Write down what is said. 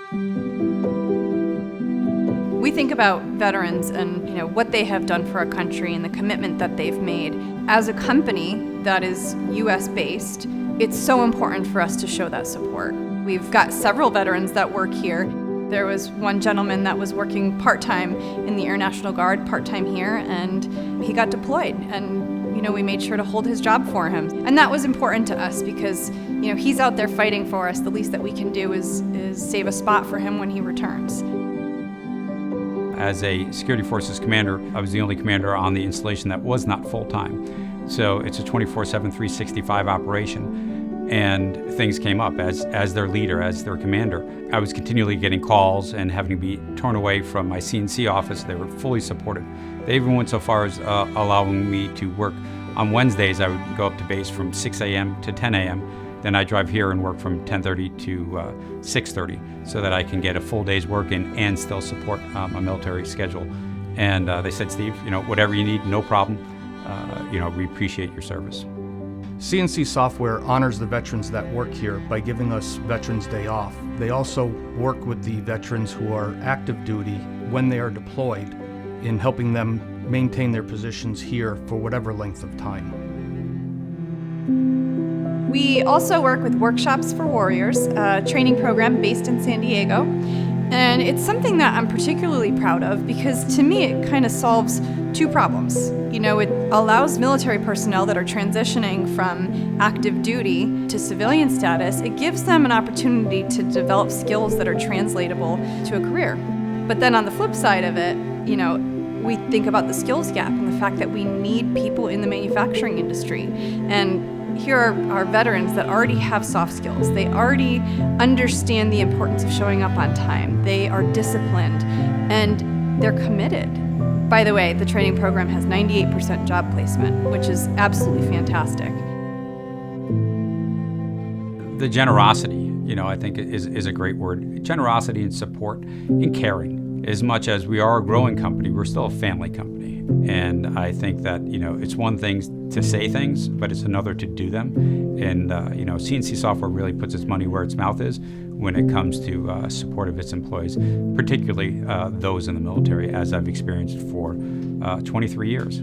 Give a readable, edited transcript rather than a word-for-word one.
We think about veterans and what they have done for our country and the commitment that they've made. As a company that is US based, it's so important for us to show that support. We've got several veterans that work here. There was one gentleman that was working part-time in the Air National Guard, part-time here, and he got deployed. And we made sure to hold his job for him. And that was important to us because he's out there fighting for us. The least that we can do is save a spot for him when he returns. As a Security Forces commander, I was the only commander on the installation that was not full-time. So it's a 24/7, 365 operation, and things came up. As their leader, as their commander, I was continually getting calls and having to be torn away from my CNC office. They were fully supportive. They even went so far as allowing me to work on Wednesdays. I would go up to base from 6 a.m. to 10 a.m. Then I drive here and work from 10:30 to 6:30 so that I can get a full day's work in and still support a military schedule. And they said, Steve, whatever you need, no problem. We appreciate your service. CNC Software honors the veterans that work here by giving us Veterans Day off. They also work with the veterans who are active duty when they are deployed in helping them maintain their positions here for whatever length of time. We also work with Workshops for Warriors, a training program based in San Diego. And it's something that I'm particularly proud of because to me it kind of solves two problems. It allows military personnel that are transitioning from active duty to civilian status, it gives them an opportunity to develop skills that are translatable to a career. But then on the flip side of it, we think about the skills gap and the fact that we need people in the manufacturing industry. And here are veterans that already have soft skills. They already understand the importance of showing up on time. They are disciplined and they're committed. By the way, the training program has 98% job placement, which is absolutely fantastic. The generosity, I think is a great word. Generosity and support and caring. As much as we are a growing company, we're still a family company. And I think that, it's one thing to say things, but it's another to do them. And, CNC Software really puts its money where its mouth is when it comes to support of its employees, particularly those in the military, as I've experienced for 23 years.